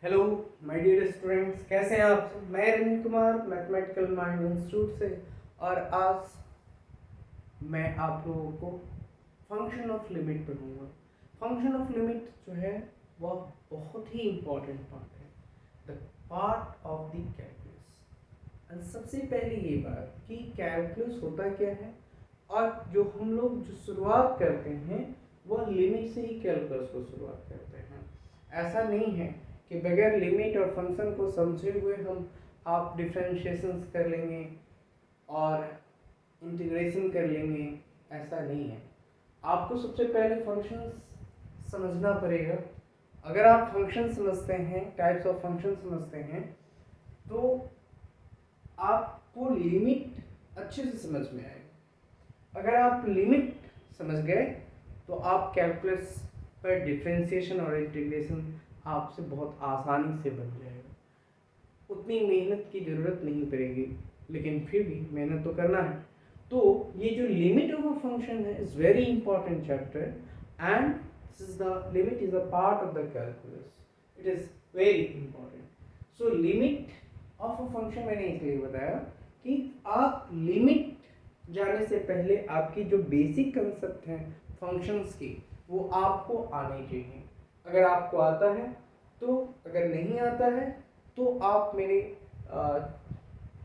Hello my dear students, कैसे हैं आप सब। मैं Ravindra Kumar mathematical mind institute से। और आज मैं आप लोगों को फंक्शन ऑफ लिमिट पढ़ूंगा। फंक्शन ऑफ लिमिट जो है वह बहुत ही इम्पोर्टेंट पार्ट है, the part of the calculus. सबसे पहले ये बात कि कैलकुलस होता क्या है, और जो हम लोग जो शुरुआत करते हैं वह लिमिट से ही कैलकुलस को शुरुआत करते हैं। ऐसा नहीं है कि बगैर लिमिट और फंक्शन को समझे हुए हम आप डिफरेंशिएशंस कर लेंगे और इंटीग्रेशन कर लेंगे, ऐसा नहीं है। आपको सबसे पहले फंक्शंस समझना पड़ेगा। अगर आप फंक्शन समझते हैं, टाइप्स ऑफ फंक्शन समझते हैं, तो आपको लिमिट अच्छे से समझ में आएगा। अगर आप लिमिट समझ गए तो आप कैलकुलस पर डिफरेंशिएशन और इंटीग्रेशन आपसे बहुत आसानी से बन जाएगा। उतनी मेहनत की ज़रूरत नहीं पड़ेगी, लेकिन फिर भी मेहनत तो करना है। तो ये जो लिमिट ऑफ अ फंक्शन है is very important chapter, and this is the limit is a part of the calculus. It is very important. So limit of a function मैंने इसलिए बताया कि आप लिमिट जाने से पहले आपकी जो बेसिक कंसेप्ट हैं फंक्शंस की वो आपको आने चाहिए। अगर आपको आता है तो, अगर नहीं आता है तो आप मेरे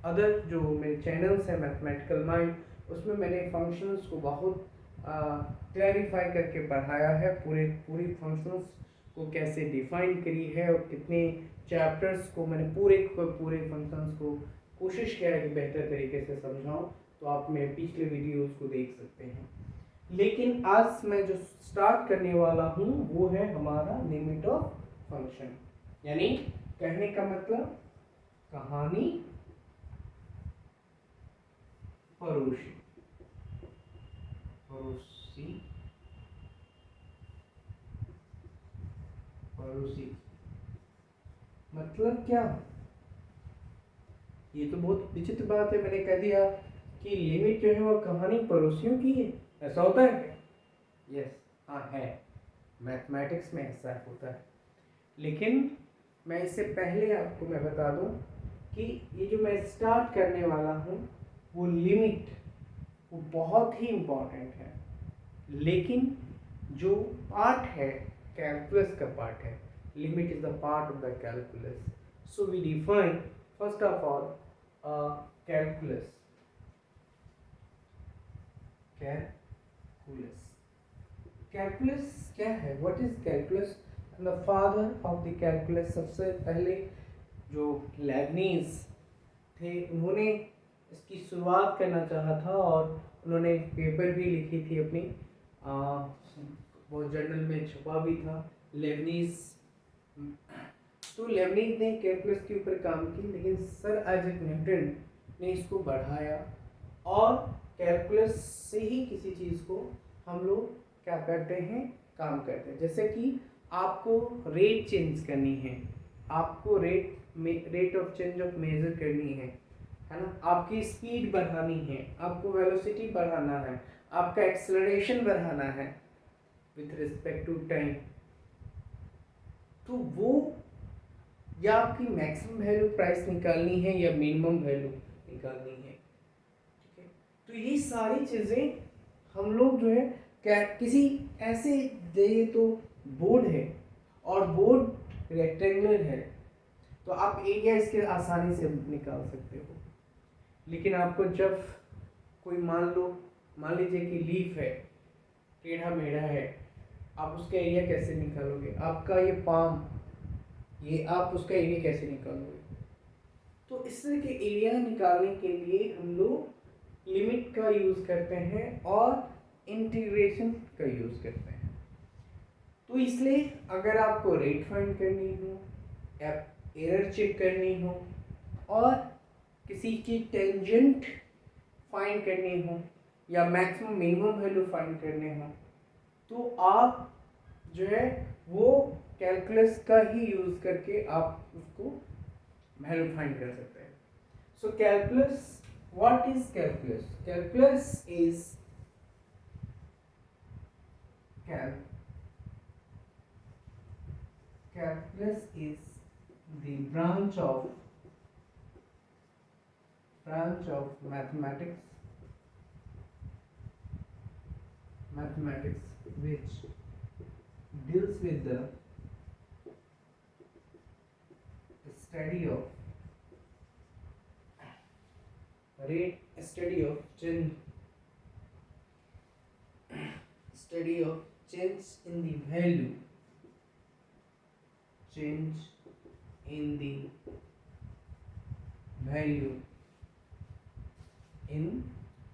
अदर जो मेरे चैनल्स हैं मैथमेटिकल माइंड, उसमें मैंने फंक्शंस को बहुत क्लैरिफाई करके पढ़ाया है। पूरी फंक्शंस को कैसे डिफाइन करी है और कितने चैप्टर्स को मैंने पूरे फंक्शंस को कोशिश किया है कि बेहतर तरीके से समझाऊं। तो आप मेरे पिछले वीडियोस को देख सकते हैं। लेकिन आज मैं जो स्टार्ट करने वाला हूँ वो है हमारा लिमिट ऑफ फंक्शन, यानी कहने का मतलब कहानी पड़ोसी पड़ोसी पड़ोसी मतलब क्या। ये तो बहुत विचित्र बात है। मैंने कह दिया कि लिमिट जो है वो कहानी पड़ोसियों की है, ऐसा होता है क्या? यस, हाँ है। मैथमेटिक्स में ऐसा होता है। लेकिन मैं इससे पहले आपको मैं बता दूं कि ये जो मैं स्टार्ट करने वाला हूँ वो लिमिट वो बहुत ही इम्पोर्टेंट है। लेकिन जो पार्ट है कैलकुलस का पार्ट है, limit is the part of the calculus. So we define first of all calculus. Calculus calculus क्या है? What is calculus? The father of the calculus, सबसे पहले जो लेबनीज थे, उन्होंने इसकी शुरुआत करना चाहा था और उन्होंने पेपर भी लिखी थी अपनी, वो जर्नल में छपा भी था, लेबनीज। तो लेबनीज ने कैलकुलस के ऊपर काम की, लेकिन सर आइजैक न्यूटन ने इसको बढ़ाया और कैलकुलस से ही किसी चीज़ को हम लोग क्या करते हैं, काम करते हैं। जैसे कि आपको रेट चेंज करनी है, आपको rate of change of measure करनी है ना, आपकी स्पीड बढ़ानी है, आपको वेलोसिटी बढ़ाना है, आपका एक्सेलरेशन बढ़ाना है विथ रिस्पेक्ट टू टाइम। तो वो या आपकी मैक्सिमम वैल्यू प्राइस निकालनी है या मिनिमम वैल्यू निकालनी है, ठीक है। तो ये सारी चीज़ें हम लोग जो है क्या किसी ऐसे दे तो बोर्ड है और बोर्ड रेक्टेंगुलर है, तो आप एरिया इसके आसानी से निकाल सकते हो। लेकिन आपको जब कोई मान लीजिए कि लीफ है, टेढ़ा मेढ़ा है, आप उसका एरिया कैसे निकालोगे? आपका ये पाम, ये आप उसका एरिया कैसे निकालोगे? तो इस तरह के एरिया निकालने के लिए हम लोग लिमिट का यूज़ करते हैं और इंटीग्रेशन का यूज़ करते हैं। तो इसलिए अगर आपको रेट फाइंड करनी हो या एरर चेक करनी हो और किसी की टेंजेंट फाइंड करनी हो या मैक्सिमम मिनिमम वैल्यू फाइंड करने हो, तो आप जो है वो कैलकुलस का ही यूज़ करके आप उसको वैल्यू फाइंड कर सकते हैं। So calculus, what is calculus? Calculus is calculus is the branch of mathematics which deals with the study of study of change in the value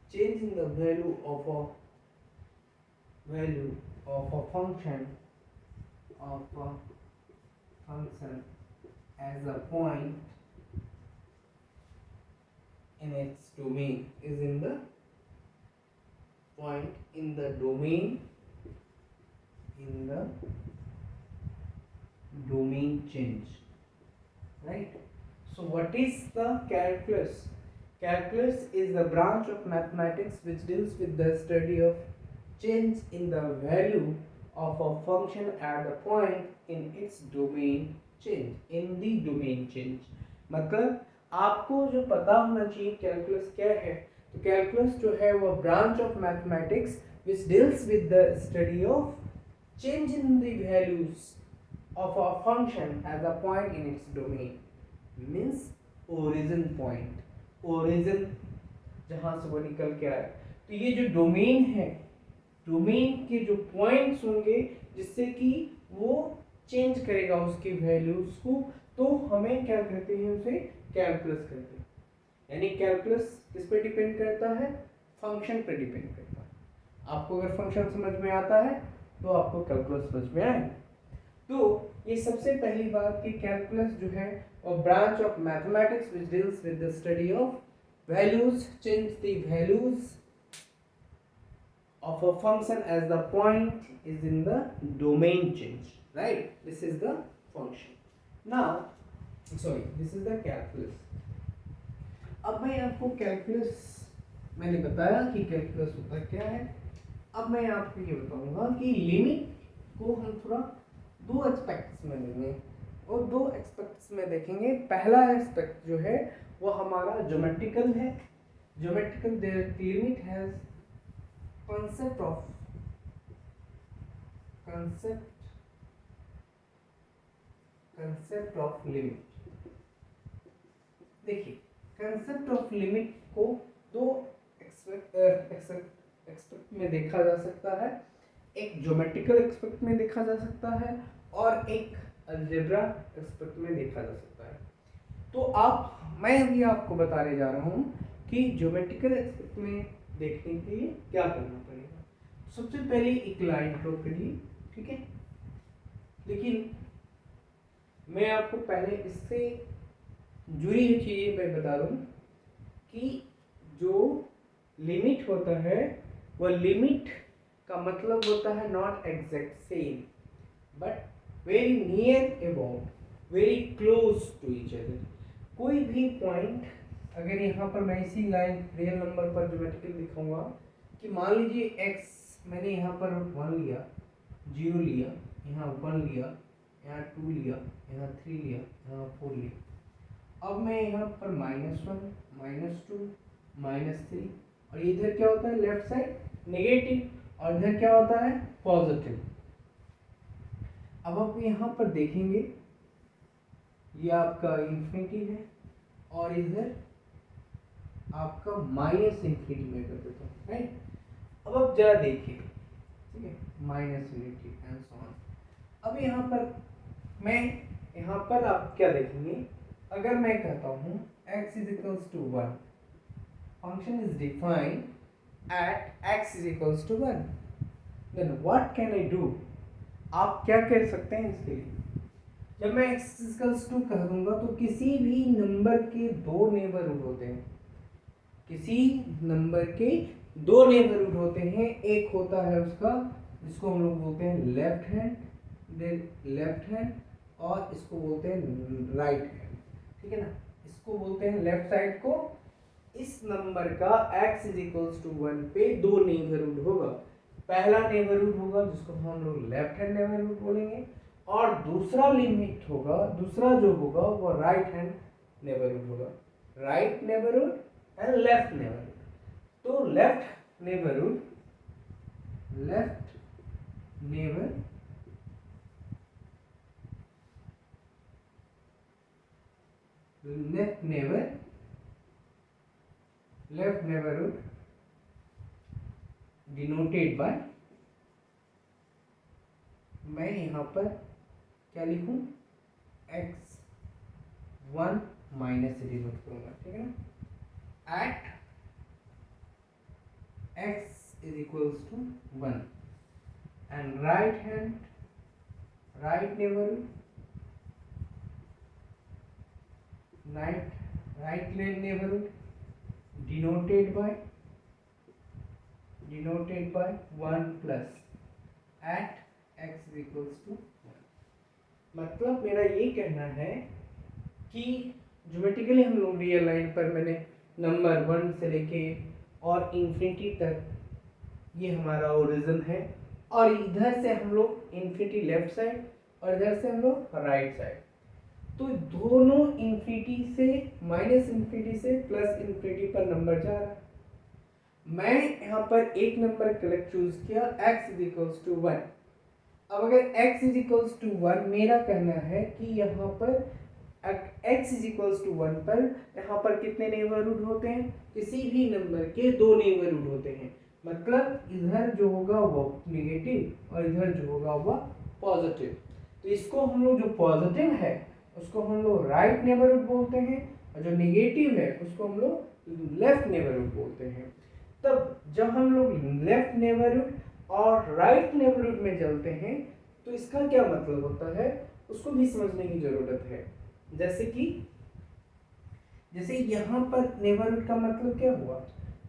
change in the value of a function as a point in its domain is in the point in the domain change, right? So what is the calculus? Calculus is the branch of mathematics which deals with the study of change in the value of a function at the point in its domain change मतलब आपको जो पता होना चाहिए calculus क्या है, तो calculus जो है वो branch of mathematics which deals with the study of change in the values of a function as a point in its domain means origin point, origin जहाँ से वो निकल के आए। तो ये जो डोमेन है, डोमेन के जो पॉइंट्स होंगे जिससे कि वो चेंज करेगा उसकी वैल्यूज को, तो हमें क्या कहते हैं, उसे कैलकुलस कहते हैं। यानी कैलकुलस किस पे डिपेंड करता है, फंक्शन पे डिपेंड करता है। आपको अगर फंक्शन समझ में आता है तो आपको कैलकुलस समझ में आएगा। तो ये सबसे पहली बात कि कैलकुलस जो है और branch of mathematics which deals with the study of values, change the values of a function as the point is in the domain change, right? This is the function. Now this is the calculus. अब मैं आपको calculus, मैंने बताया कि calculus होता क्या है। अब मैं आपको ये बताऊंगा कि लिमिट को हम थोड़ा दो एस्पेक्ट्स में लेंगे और दो एस्पेक्ट्स में देखेंगे। पहला एस्पेक्ट जो है वो हमारा ज्योमेट्रिकल है। Geometrical limit has concept of limit। देखिए कंसेप्ट ऑफ लिमिट को दो एक्सपेक्ट में देखा जा सकता है। एक ज्योमेट्रिकल एक्सपेक्ट में देखा जा सकता है और एक अलजेब्रा एक्सपेक्ट में देखा जा सकता है। तो मैं अभी आपको बताने जा रहा हूँ कि ज्योमेट्रिकल एक्सपेक्ट में देखने के लिए क्या करना पड़ेगा। सबसे पहले एक लाइन ड्रॉ करिए, ठीक है। लेकिन मैं आपको पहले इससे जुड़ी हुई चीजें मैं बता दूं कि जो लिमिट होता है वह लिमिट का मतलब होता है not exact same but very near about, very close to each other. कोई भी पॉइंट अगर यहाँ पर मैं इसी लाइन रियल नंबर पर ज्योमेट्रिकल दिखाऊंगा कि मान लीजिए x मैंने यहाँ पर 1 लिया, 0 लिया, यहाँ 1 लिया, यहाँ 2 लिया, यहाँ 3 लिया, यहाँ 4 लिया। अब मैं यहाँ पर -1, -2, -3 और इधर क्या होता है लेफ्ट साइड नेगेटिव और इधर क्या होता है पॉजिटिव। अब आप यहाँ पर देखेंगे ये आपका इन्फिनिटी है और इधर आपका माइनस इन्फिनिटी में कर देता हूँ, राइट। अब आप जरा देखिए, ठीक है, minus infinity and so on. अब यहाँ पर आप क्या देखेंगे, अगर मैं कहता हूँ x is equals to 1, function is defined at x is equals to 1, then what can I do? आप क्या कर सकते हैं इसके लिए? जब मैं x is equals to कह दूंगा तो किसी भी नंबर के दो नेबरहुड होते हैं, किसी नंबर के दो नेबरहुड होते हैं। एक होता है उसका जिसको हम लोग बोलते हैं लेफ्ट हैंड और इसको बोलते हैं राइट हैंड, ठीक है ना। इसको बोलते हैं लेफ्ट साइड को। इस नंबर का x इज इक्वल्स टू 1 पे दो नेबरहुड होगा। पहला नेबरहुड होगा जिसको हम लोग लेफ्ट हैंड नेबरहुड बोलेंगे और दूसरा लिमिट होगा, दूसरा जो होगा वो राइट हैंड नेबरहुड होगा, right neighbourhood and left neighbourhood. तो left neighbourhood, left neighbour left neighbour left neighbourhood denoted by, मैं यहाँ पर क्या लिखूं, x1 माइनस से डिनोट करूंगा, ठीक है ना, at x is equals to 1 and right neighbourhood right neighborhood denoted by 1 plus at x is equals to 1। मतलब मेरा ये कहना है कि ज्योमेट्रिकली हम लोग रियल लाइन पर मैंने नंबर 1 से लेके और इंफिनिटी तक ये हमारा ओरिजिन है, और इधर से हम लोग इंफिनिटी लेफ्ट साइड और इधर से हम लोग राइट साइड, तो दोनों इंफिनिटी से माइनस इंफिनिटी से प्लस इंफिनिटी पर नंबर जा रहा है। मैं यहाँ पर एक नंबर कलेक्ट चूज किया x इज इक्वल्स टू 1। अब अगर x इज इक्वल्स टू 1, मेरा कहना है कि यहाँ पर x इज इक्वल्स टू 1 पर यहाँ पर कितने नेबरहुड होते हैं, किसी भी नंबर के 2 नेबरहुड होते हैं। मतलब इधर जो होगा वो नेगेटिव और इधर जो होगा वो पॉजिटिव। तो इसको हम लोग, जो पॉजिटिव है उसको हम लोग राइट नेबरहुड बोलते हैं, और जो नेगेटिव है उसको हम लोग लेफ्ट नेबरहुड बोलते हैं। तब जब हम लोग लेफ्ट नेबरहुड और राइट नेबरहुड में चलते हैं तो इसका क्या मतलब होता है उसको भी समझने की जरूरत है। जैसे यहाँ पर नेबरहुड का मतलब क्या हुआ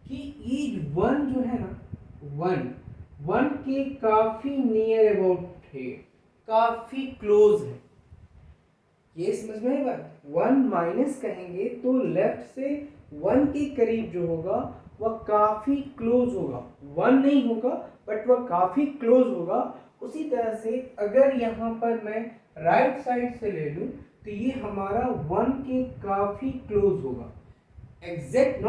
कि ये 1 जो है ना, 1 के काफी नियर अबाउट है, काफी क्लोज है, ये समझ में आएगा। 1 माइनस कहेंगे तो लेफ्ट से 1 के करीब जो होगा वह काफी क्लोज होगा, 1 नहीं होगा बट वह काफी क्लोज होगा। उसी तरह से अगर यहाँ पर मैं राइट साइड से ले लूँ तो ये हमारा 1 के काफी क्लोज होगा, exact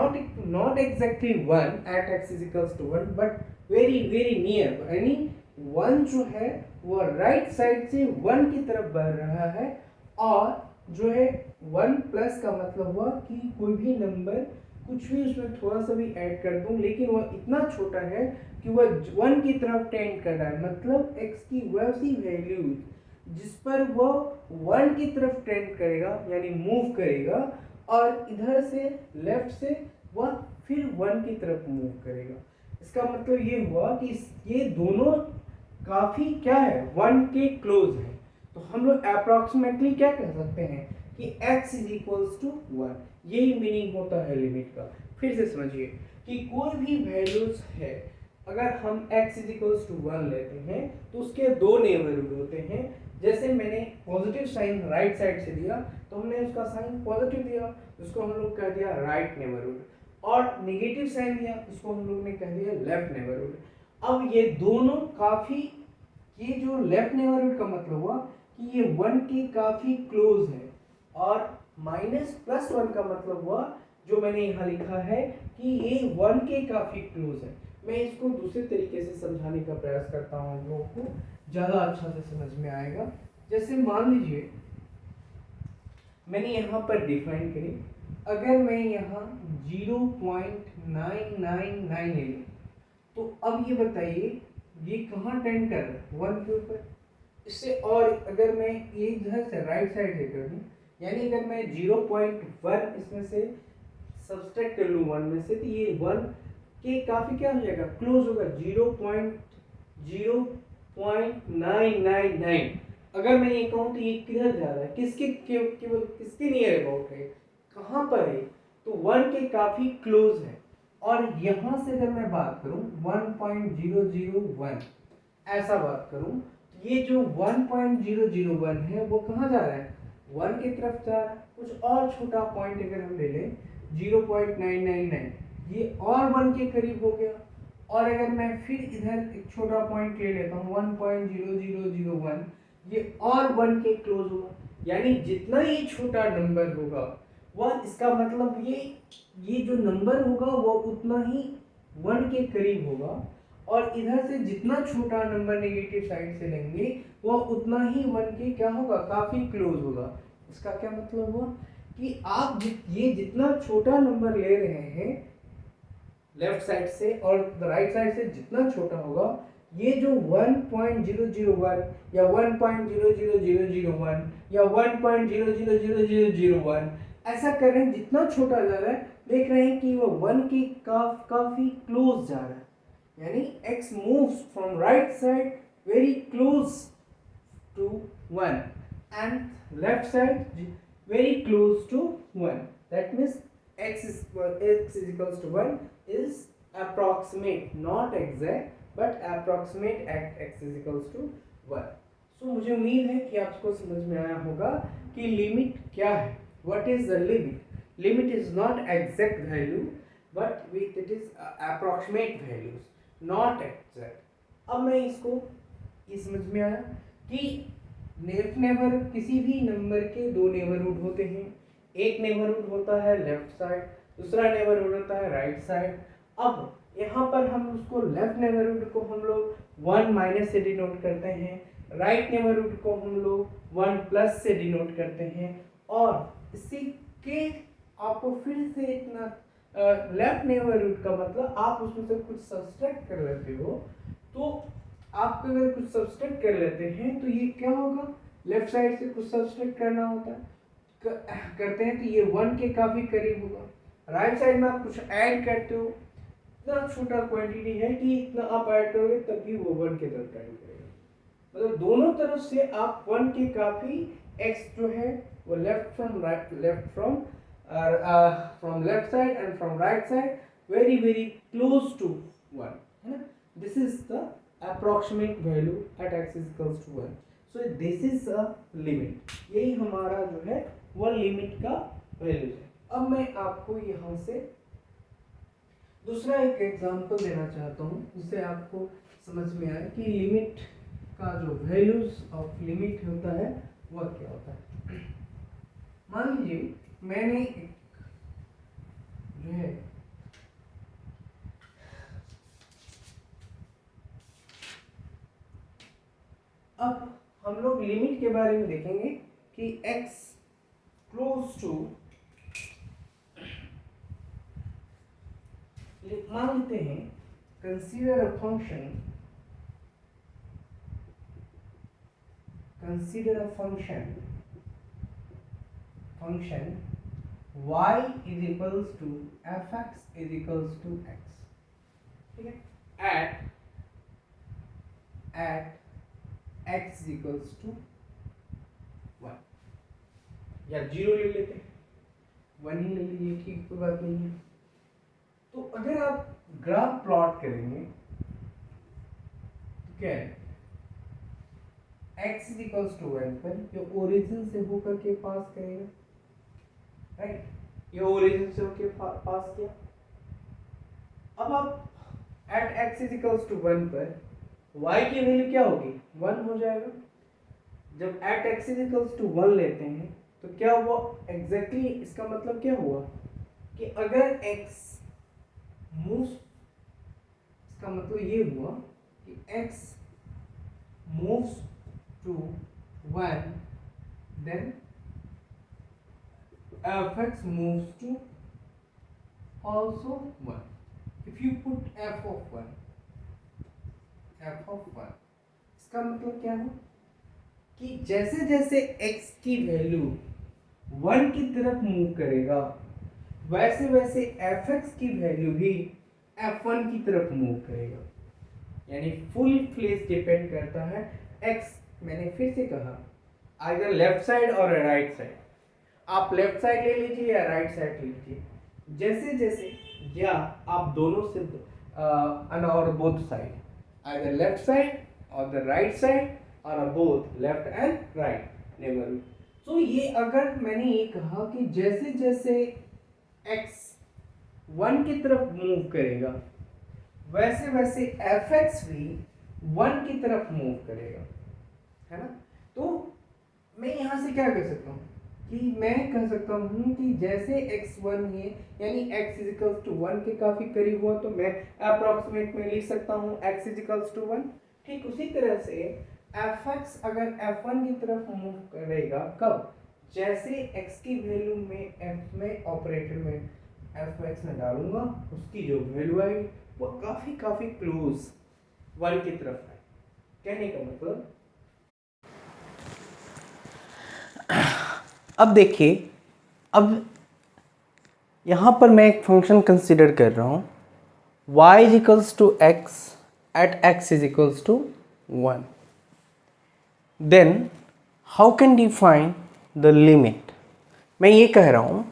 not exactly 1 at x is equals to 1 but very very near, यानी 1 जो है वो राइट साइड से 1 की तरफ बढ़ रहा है, और जो है 1 प्लस का मतलब हुआ कि कोई भी नंबर कुछ भी उसमें थोड़ा सा भी ऐड कर दूं लेकिन वह इतना छोटा है कि वह 1 की तरफ टेंड कर रहा है, मतलब x की वैसी वैल्यू जिस पर वह 1 की तरफ टेंड करेगा यानी मूव करेगा, और इधर से लेफ्ट से वह फिर 1 की तरफ मूव करेगा। इसका मतलब ये हुआ कि ये दोनों काफ़ी क्या है, 1 के क्लोज है। तो हम लोग अप्रॉक्सीमेटली क्या कह सकते हैं कि x इज इक्वल्स टू 1, यही मीनिंग होता है लिमिट का। फिर से समझिए कि कोई भी वैल्यूज है, अगर हम x इज इक्वल्स टू 1 लेते हैं तो उसके 2 नेबरहुड होते हैं। जैसे मैंने पॉजिटिव साइन राइट साइड से दिया तो हमने उसका साइन पॉजिटिव दिया, उसको हम लोग कह दिया राइट नेबरहुड, और नेगेटिव साइन दिया उसको हम लोग ने कह दिया लेफ्ट नेबरहुड। अब ये दोनों काफ़ी, ये जो लेफ्ट नेबरहुड का मतलब हुआ कि ये 1 के काफ़ी क्लोज है, और माइनस प्लस 1 का मतलब हुआ जो मैंने यहाँ लिखा है कि ये 1 के काफ़ी क्लोज है। मैं इसको दूसरे तरीके से समझाने का प्रयास करता हूँ, आप लोगों को ज़्यादा अच्छा से समझ में आएगा। जैसे मान लीजिए मैंने यहाँ पर डिफाइन करी, अगर मैं यहाँ 0.999 ले लूँ तो अब ये बताइए ये कहाँ टेंड कर रहा है, 1 के ऊपर। इससे और अगर मैं ये इधर से राइट साइड से कर दूँ, यानी अगर मैं 0.1 इसमें से सब्सट्रैक्ट कर लूँ 1 में से, तो ये 1 के काफ़ी क्या हो जाएगा, क्लोज होगा, 0.999। अगर मैं ये कहूँ तो ये किधर जा रहा है, किसके केवल किसके नियर अबाउट है, कहाँ पर है, तो 1 के काफ़ी क्लोज है। और यहाँ से अगर मैं बात करूँ 1.001 ऐसा बात करूँ, ये जो 1.001 है वो कहाँ जा रहा है, 1 की तरफ जा रहा है। कुछ और छोटा पॉइंट अगर हम ले लें 0.999, ये और 1 के करीब हो गया। और अगर मैं फिर इधर एक छोटा पॉइंट ले लेता हूँ 1.0001, ये और 1 के क्लोज होगा, यानी जितना ये छोटा नंबर होगा वह, इसका मतलब ये जो नंबर होगा वो उतना ही 1 के करीब होगा, और इधर से जितना छोटा नंबर नेगेटिव साइड से लेंगे वो उतना ही 1 के क्या होगा, काफी क्लोज होगा। इसका क्या मतलब हुआ कि आप ये जितना छोटा नंबर ले रहे हैं लेफ्ट साइड से और राइट साइड से जितना छोटा होगा, ये जो 1.001 या 1.00001 या 1.00001 ऐसा कर रहे हैं, जितना छोटा जा रहा है देख रहे हैं कि वो 1 के काफी क्लोज जा रहा है, यानी x moves from right side very close to 1 and left side very close to 1. That means x is equals to 1 is approximate, not exact but approximate at x is equals to 1. So मुझे उम्मीद है कि आपको समझ में आया होगा कि लिमिट क्या है. What is the limit? Limit is not exact value but it is approximate values, not exact. अब मैं इसको ये समझ में आया कि नेबर किसी भी नंबर के दो नेबरहुड होते हैं. एक नेबरहुड होता है लेफ्ट साइड, दूसरा नेबरहुड होता है राइट साइड. अब यहाँ पर हम उसको लेफ्ट नेबरहुड को हम लोग 1 माइनस से डिनोट करते हैं, राइट नेबरहुड को हम लोग 1 प्लस से डिनोट करते हैं, और इसी के आपको फिर से इतना लेफ्ट नेबरहुड का मतलब आप उसमें से कुछ सब्सट्रैक्ट कर लेते हो. तो आप अगर कुछ सब्सट्रैक्ट कर लेते हैं तो ये क्या होगा, लेफ्ट साइड से कुछ सब्सट्रैक्ट करना होता है, करते हैं तो ये 1 के काफी करीब होगा. राइट साइड में आप कुछ ऐड करते हो, इतना छोटा क्वांटिटी है कि इतना आप ऐड करोगे तब भी वो 1 के तरफ ऐड करेगा. मतलब दोनों तरफ से आप 1 के काफी x जो है वो left from right, left from left side and from right side very very close to 1, है ना. This is the approximate value at x is equals to 1. So this is a limit. यही हमारा जो है वो लिमिट का value है. अब मैं आपको यहाँ से दूसरा एक एग्जांपल देना चाहता हूँ जिससे आपको समझ में आए कि लिमिट का जो वैल्यूज ऑफ लिमिट होता है वह क्या होता है. मान लीजिए मैंने जो है अब हम लोग लिमिट के बारे में देखेंगे कि x क्लोज टू, मान लेते हैं consider a function y is equals to fx is equals to x. ठीक है, at x is equals to 1 या 0 ले लेते हैं, 1 ही ले लीजिए, ठीक, कोई बात नहीं है. तो अगर आप ग्राफ प्लॉट करेंगे तो क्या है, x is equals to 1 पर ये ओरिजिन से होकर के पास करेगा, राइट. ये ओरिजिन से होकर पास किया. अब आप at x is equals to 1 पर y की वैल्यू क्या होगी, 1 हो जाएगा. जब at x is equals to 1 लेते हैं तो क्या हुआ एग्जैक्टली, इसका मतलब क्या हुआ कि अगर x मूव्स, इसका मतलब ये हुआ कि x moves to 1 then fx moves to also 1. If you put f of 1, इसका मतलब क्या है कि जैसे जैसे x की वैल्यू 1 की तरफ मूव करेगा वैसे वैसे fx की वैल्यू भी f1 की तरफ मूव करेगा. यानी फुल फ्लेज डिपेंड करता है x, मैंने फिर से कहा आइदर लेफ्ट साइड और राइट साइड. आप लेफ्ट साइड ले लीजिए या राइट साइड ले लीजिए, जैसे जैसे, या आप दोनों से और both side, either left side और द राइट साइड और both left and right neighbourhood. तो ये अगर मैंने ये कहा कि जैसे जैसे x 1 की तरफ मूव करेगा वैसे वैसे fx भी 1 की तरफ मूव करेगा, है ना. तो क्या कर सकता हूँ कि मैं कह सकता हूँ कि जैसे x1 है यानी x इजिकल्स टू 1 के काफ़ी करीब हुआ तो मैं अप्रॉक्सीमेट में लिख सकता हूँ x इजिकल्स टू 1। ठीक उसी तरह से fx अगर f1 की तरफ मूव करेगा कब, जैसे x की वैल्यू में f में ऑपरेटर में fx में डालूंगा उसकी जो वैल्यू आएगी वो काफ़ी क्लोज 1 की तरफ है। कहने का मतलब अब देखिए, अब यहाँ पर मैं एक फंक्शन कंसिडर कर रहा हूँ y is equals to x at x is equals to 1। Then how can define the limit. मैं ये कह रहा हूँ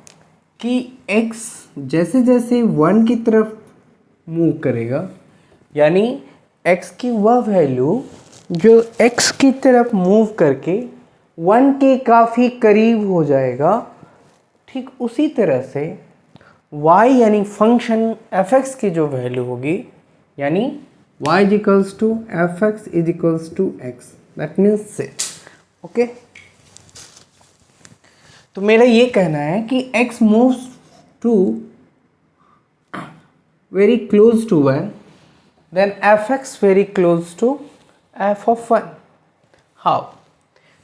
कि x जैसे जैसे 1 की तरफ मूव करेगा, यानी x की वह वैल्यू जो x की तरफ मूव करके 1 के काफ़ी करीब हो जाएगा, ठीक उसी तरह से y यानी फंक्शन f(x) की जो वैल्यू होगी, यानी y is equals to f(x) is equals to x, that means 6। Okay, तो मेरा ये कहना है कि x moves to very close to 1, then f(x) very close to f of 1। How,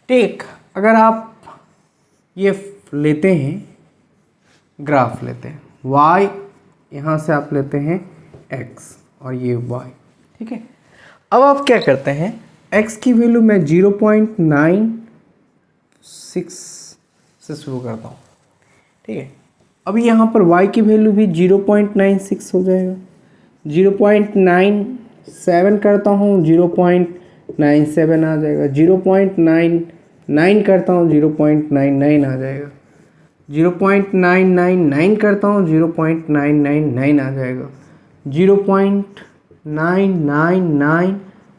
take, अगर आप ये लेते हैं ग्राफ लेते हैं y, यहाँ से आप लेते हैं x और ये y, ठीक है। अब आप क्या करते हैं, x की वैल्यू मैं 0.96 से शुरू करता हूँ, ठीक है। अब यहाँ पर y की वैल्यू भी 0.96 हो जाएगा, 0.97 करता हूँ 0.97 आ जाएगा, 0.99 करता हूँ 0.99 आ जाएगा, 0.999 करता हूँ 0.999 आ जाएगा, 0.9999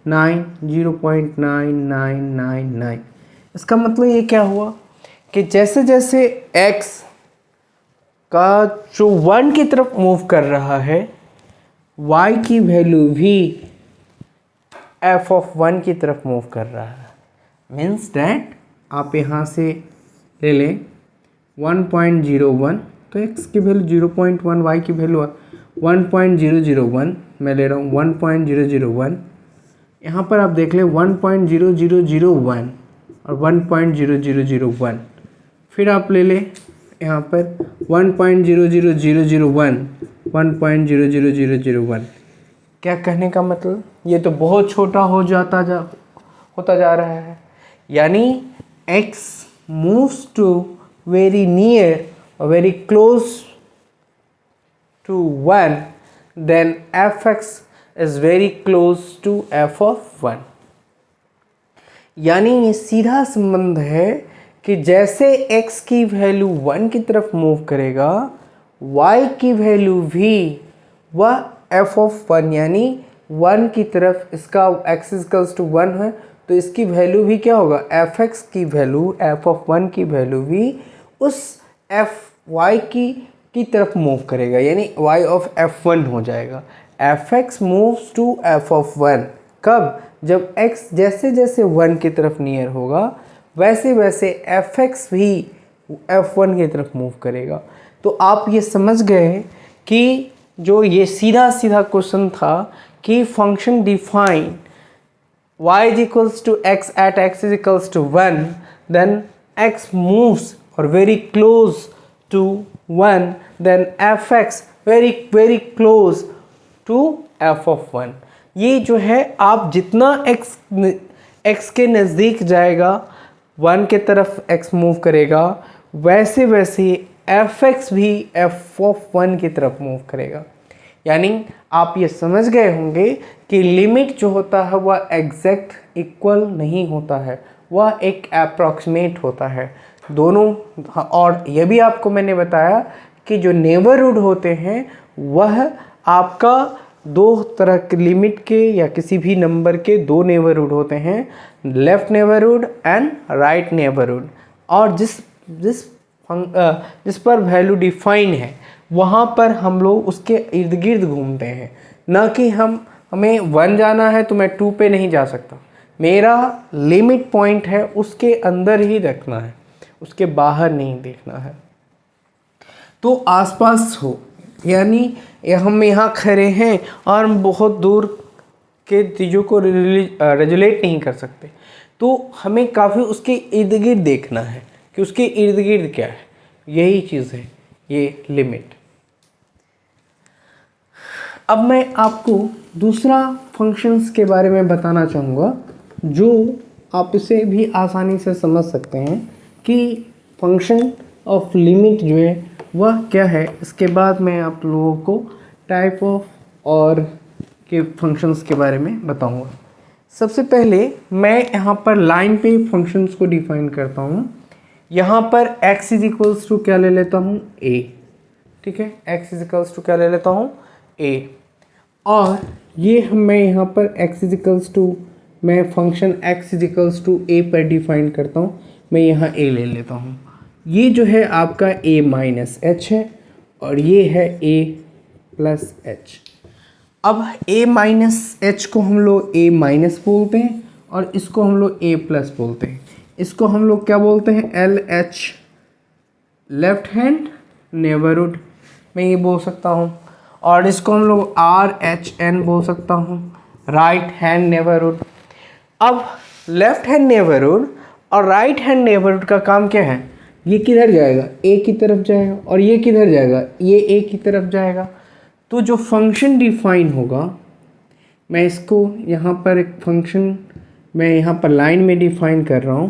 0.9999। इसका मतलब ये क्या हुआ कि जैसे जैसे x का जो 1 की तरफ मूव कर रहा है, y की वैल्यू भी f of 1 की तरफ मूव कर रहा है। मीन्स डैट आप यहाँ से ले लें 1.01, तो x की वैल्यू 0.1, y की वैल्यू 1.001, मैं ले रहा हूँ 1.001। यहाँ पर आप देख लें 1.0001 और 1.0001, फिर आप ले लें यहाँ पर 1.00001, 1.00001। क्या कहने का मतलब, ये तो बहुत छोटा होता जा रहा है, यानी x moves to very near or very close to 1, then f(x) is very close to f of 1। यानी ये सीधा संबंध है कि जैसे x की वैल्यू 1 की तरफ मूव करेगा, y की वैल्यू भी वह f of 1 यानी 1 की तरफ, इसका x इक्वल्स टू 1 है तो इसकी वैल्यू भी क्या होगा, f(x) की वैल्यू f of 1 की वैल्यू भी उस y की तरफ मूव करेगा, यानी y of f1 हो जाएगा। f(x) moves to f of 1 कब, जब x जैसे जैसे 1 की तरफ नियर होगा वैसे वैसे f(x) भी f1 की तरफ मूव करेगा। तो आप ये समझ गए कि जो ये सीधा सीधा क्वेश्चन था कि function define y is equals to x at x is equals to 1, then x moves or very close to 1, then f(x) very close to f of 1। ये जो है आप जितना x के नज़दीक जाएगा 1 के तरफ x मूव करेगा, वैसे वैसे f(x) भी f of 1 की तरफ मूव करेगा। यानी आप ये समझ गए होंगे कि लिमिट जो होता है वह एग्जैक्ट इक्वल नहीं होता है, वह एक अप्रॉक्सीमेट होता है दोनों। और यह भी आपको मैंने बताया कि जो नेबरहुड होते हैं वह आपका दो तरह के लिमिट के या किसी भी नंबर के दो नेबरहुड होते हैं, left neighbourhood and right neighbourhood. और जिस पर वैल्यू डिफाइन है वहाँ पर हम लोग उसके इर्द गिर्द घूमते हैं, ना कि हमें 1 जाना है तो मैं 2 पे नहीं जा सकता, मेरा लिमिट पॉइंट है उसके अंदर ही रखना है। उसके बाहर नहीं देखना है। तो आसपास हो, यानी हम यहाँ खड़े हैं और हम बहुत दूर के चीज़ों को रेजुलेट नहीं कर सकते, तो हमें काफ़ी उसके इर्द गिर्द देखना है कि उसके इर्द गिर्द क्या है। यही चीज़ है ये लिमिट। अब मैं आपको दूसरा फंक्शंस के बारे में बताना चाहूँगा जो आप इसे भी आसानी से समझ सकते हैं कि फंक्शन ऑफ लिमिट जो है वह क्या है। इसके बाद मैं आप लोगों को टाइप ऑफ और के फंक्शंस के बारे में बताऊंगा। सबसे पहले मैं यहाँ पर लाइन पे फंक्शंस को डिफाइन करता हूँ। यहाँ पर x इज इक्वल्स टू क्या ले लेता हूँ, a। ठीक है, x इज इक्वल्स टू क्या ले लेता हूँ, a। और ये मैं यहाँ पर x इज इक्वल्स टू, मैं function x is equals to a पर डिफाइन करता हूँ। मैं यहाँ a ले लेता हूँ। ये जो है आपका a माइनस एच है और ये है a प्लस एच। अब a माइनस एच को हम लोग a माइनस बोलते हैं और इसको हम लोग a प्लस बोलते हैं। इसको हम लोग क्या बोलते हैं, L H, left hand neighbourhood मैं ये बोल सकता हूँ। और इसको हम लोग आर एच एन बोल सकता हूँ, राइट हैंड नेबरहुड। अब लेफ्ट हैंड नेबरहुड और राइट हैंड नेबरहुड का काम क्या है, ये किधर जाएगा, ए की तरफ जाएगा, और ये किधर जाएगा, ये ए की तरफ जाएगा। तो जो फंक्शन डिफाइन होगा, मैं इसको यहाँ पर एक फंक्शन मैं यहाँ पर लाइन में डिफाइन कर रहा हूँ।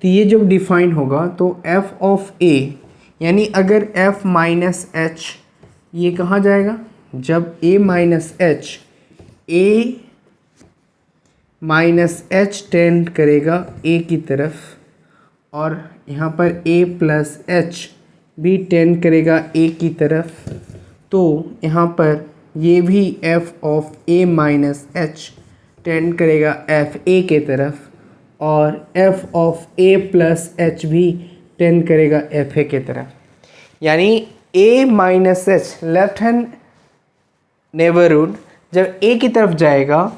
तो ये जब डिफाइन होगा तो f ऑफ a, यानी अगर f माइनस एच ये कहाँ जाएगा, जब a minus H, a minus H tend करेगा a की तरफ, और यहाँ पर a प्लस एच भी टेंड करेगा a की तरफ। तो यहाँ पर ये भी f of a minus H tend करेगा f a के तरफ, और f of a plus H भी टेंड करेगा f a के तरफ। यानी a minus H left hand neighbourhood जब a की तरफ जाएगा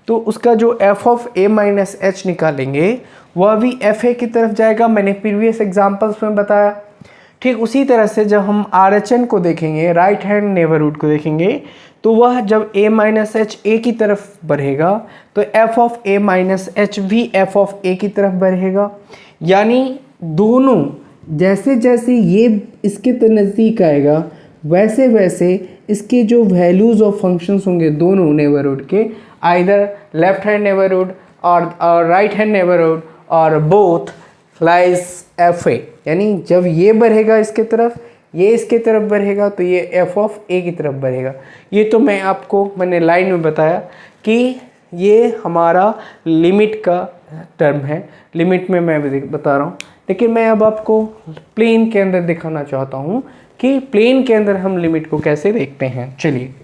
तो उसका जो f of a minus H निकालेंगे वह भी f a की तरफ जाएगा। मैंने प्रीवियस एग्जांपल्स में बताया। ठीक उसी तरह से जब हम आर एच एन को देखेंगे, राइट हैंड नेबरहुड को देखेंगे, तो वह जब a माइनस एच ए की तरफ बढ़ेगा तो f of a minus H भी f ऑफ a की तरफ बढ़ेगा। यानी दोनों जैसे जैसे ये इसके नज़दीक आएगा वैसे वैसे इसके जो वैल्यूज़ ऑफ फंक्शंस होंगे दोनों नेबरहुड के, आइदर लेफ्ट हैंड नेबरहुड और राइट हैंड नेबरहुड और बोथ लाइज एफ ए। यानी जब ये बढ़ेगा इसके तरफ, ये इसके तरफ बढ़ेगा, तो ये एफ ऑफ ए की तरफ बढ़ेगा। ये तो मैंने लाइन में बताया कि ये हमारा लिमिट का टर्म है, लिमिट में मैं बता रहा हूँ। लेकिन मैं अब आपको प्लेन के अंदर दिखाना चाहता हूँ कि प्लेन के अंदर हम लिमिट को कैसे देखते हैं। चलिए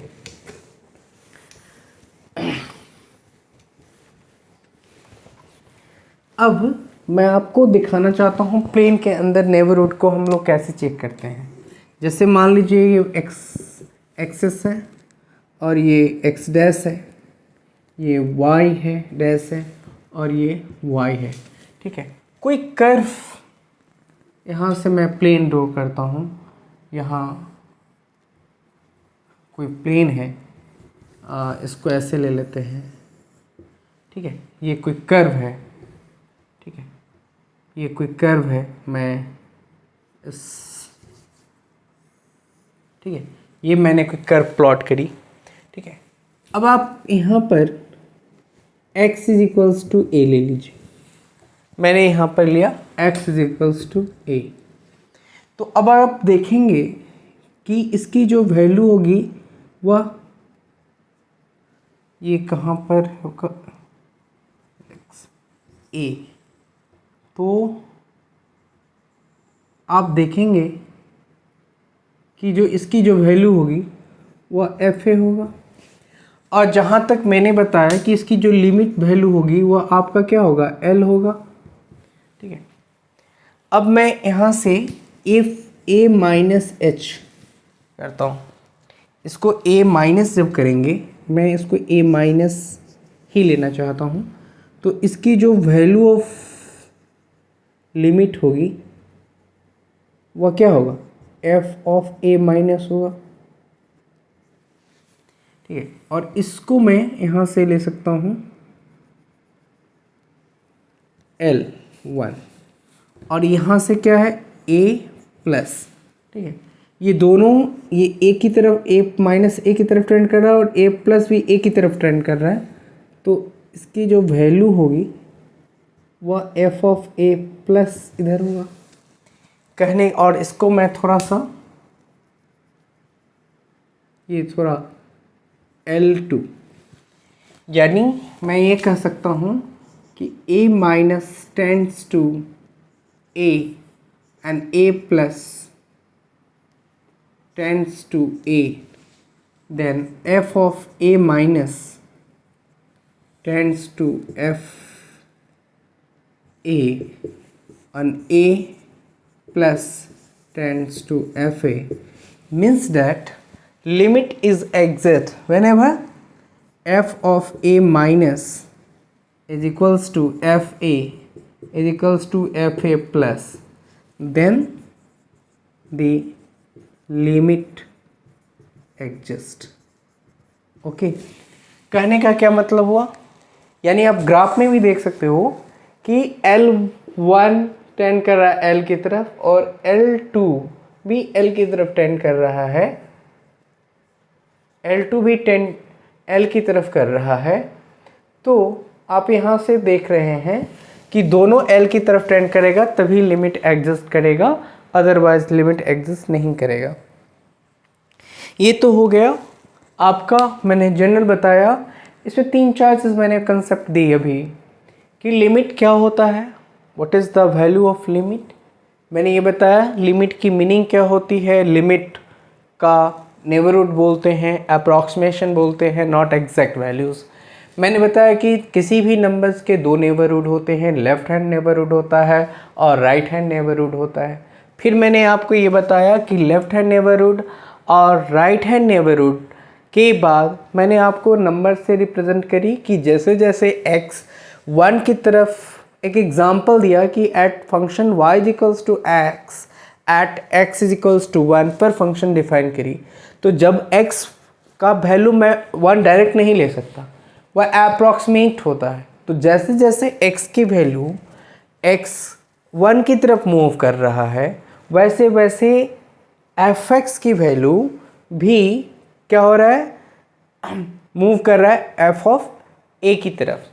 अब मैं आपको दिखाना चाहता हूँ प्लेन के अंदर नेबरहुड को हम लोग कैसे चेक करते हैं। जैसे मान लीजिए ये एक्सेस है और ये एक्स डैश है, ये वाई है डैश है और ये वाई है। ठीक है, कोई कर्व यहाँ से मैं प्लेन ड्रॉ करता हूँ। यहाँ कोई प्लेन है, इसको ऐसे ले लेते हैं। ठीक है, ये कोई कर्व है। ठीक है, ये कोई कर्व है। मैं इस ठीक है, ये मैंने कोई कर्व प्लॉट करी। ठीक है, अब आप यहाँ पर x इज इक्वल्स टू ए ले लीजिए। मैंने यहाँ पर लिया x इज इक्वल्स टू ए। तो अब आप देखेंगे कि इसकी जो वैल्यू होगी वह ये कहाँ पर होगा, ए। तो आप देखेंगे कि जो इसकी जो वैल्यू होगी वह एफ ए होगा, और जहाँ तक मैंने बताया कि इसकी जो लिमिट वैल्यू होगी वह आपका क्या होगा, एल होगा। ठीक है, अब मैं यहाँ से ए माइनस एच करता हूँ। इसको ए माइनस जब करेंगे, मैं इसको ए माइनस ही लेना चाहता हूँ, तो इसकी जो वैल्यू ऑफ लिमिट होगी वह क्या होगा, एफ ऑफ ए माइनस होगा। ठीक है, और इसको मैं यहाँ से ले सकता हूँ L1, और यहाँ से क्या है A प्लस। ठीक है, ये दोनों, ये ए की तरफ, ए माइनस ए की तरफ ट्रेंड कर रहा है और ए प्लस भी ए की तरफ ट्रेंड कर रहा है, तो इसकी जो वैल्यू होगी वह एफ ऑफ ए प्लस इधर होगा कहने। और इसको मैं थोड़ा सा, ये थोड़ा L2, यानी मैं ये कह सकता हूँ कि A minus tends to A and A plus tends to A, then f of A minus tends to f A and A plus tends to f A, means that limit is exit whenever f of A minus is equals to f A is equals to f A plus, then the limit exist। Okay, कहने का क्या मतलब हुआ, यानी आप graph में भी देख सकते हो कि L1 टेंड कर रहा है L की तरफ और L2 भी L की तरफ टेंड कर रहा है, L2 भी टेंड L की तरफ कर रहा है। तो आप यहाँ से देख रहे हैं कि दोनों L की तरफ टेंड करेगा तभी लिमिट एग्जिस्ट करेगा, अदरवाइज लिमिट एग्जिस्ट नहीं करेगा। ये तो हो गया आपका, मैंने जनरल बताया। इसमें 3-4 चीज़ मैंने कंसेप्ट दी अभी कि लिमिट क्या होता है, what is the value of limit. मैंने ये बताया लिमिट की मीनिंग क्या होती है, लिमिट का नेबरहुड बोलते हैं, अप्रॉक्सीमेशन बोलते हैं, नॉट एग्जैक्ट वैल्यूज़। मैंने बताया कि किसी भी नंबर्स के 2 नेबरहुड होते हैं, लेफ्ट हैंड नेबरहुड होता है और राइट हैंड नेबरहुड होता है। फिर मैंने आपको ये बताया कि लेफ्ट हैंड नेबरहुड और राइट हैंड नेबरहुड के बाद मैंने आपको नंबर से रिप्रेजेंट करी कि जैसे जैसे x 1 की तरफ एक एग्जांपल दिया कि at function y is equals to x at x is equals to 1 पर फंक्शन डिफाइन करी। तो जब x का वैल्यू मैं 1 डायरेक्ट नहीं ले सकता, वह अप्रॉक्सीमेट होता है। तो जैसे जैसे x की वैल्यू x 1 की तरफ मूव कर रहा है, वैसे वैसे fx की वैल्यू भी क्या हो रहा है, मूव कर रहा है f ऑफ a की तरफ।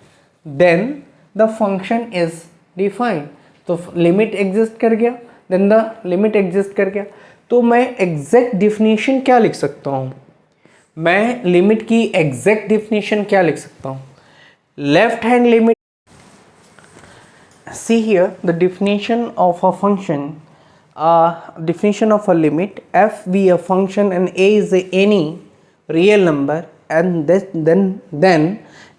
Then the function is defined, तो लिमिट एग्जिस्ट कर गया, देन द लिमिट एग्जिस्ट कर गया। तो मैं एग्जैक्ट डिफिनीशन क्या लिख सकता हूँ, मैं लिमिट की एग्जैक्ट डिफिनीशन क्या लिख सकता हूँ, left hand limit. See here the definition of a function, definition of a limit, f be a function and a is any real number, and then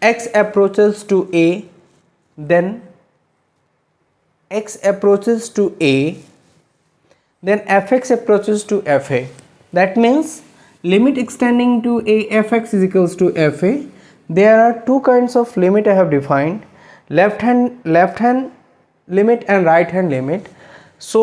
x approaches to a, then x approaches to a, then fx approaches to fa. That means limit extending to a fx is equals to fa. There are 2 kinds of limit I have defined, left hand limit and right hand limit. So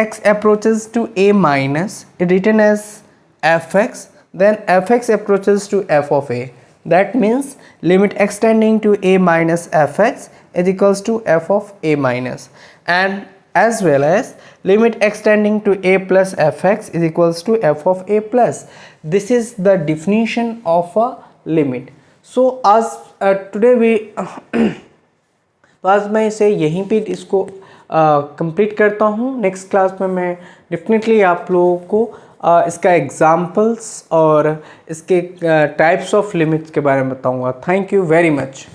x approaches to a minus, it written as fx, then fx approaches to f of a. That means limit extending to a minus fx is equals to f of a minus, and as well as limit extending to a plus fx is equals to f of a plus. This is the definition of a limit. So as today we तो आज मैं इसे यहीं पे इसको complete करता हूँ। Next class में मैं डेफिनेटली आप लोगों को इसका एग्जांपल्स और इसके टाइप्स ऑफ लिमिट्स के बारे में बताऊँगा। Thank you very much.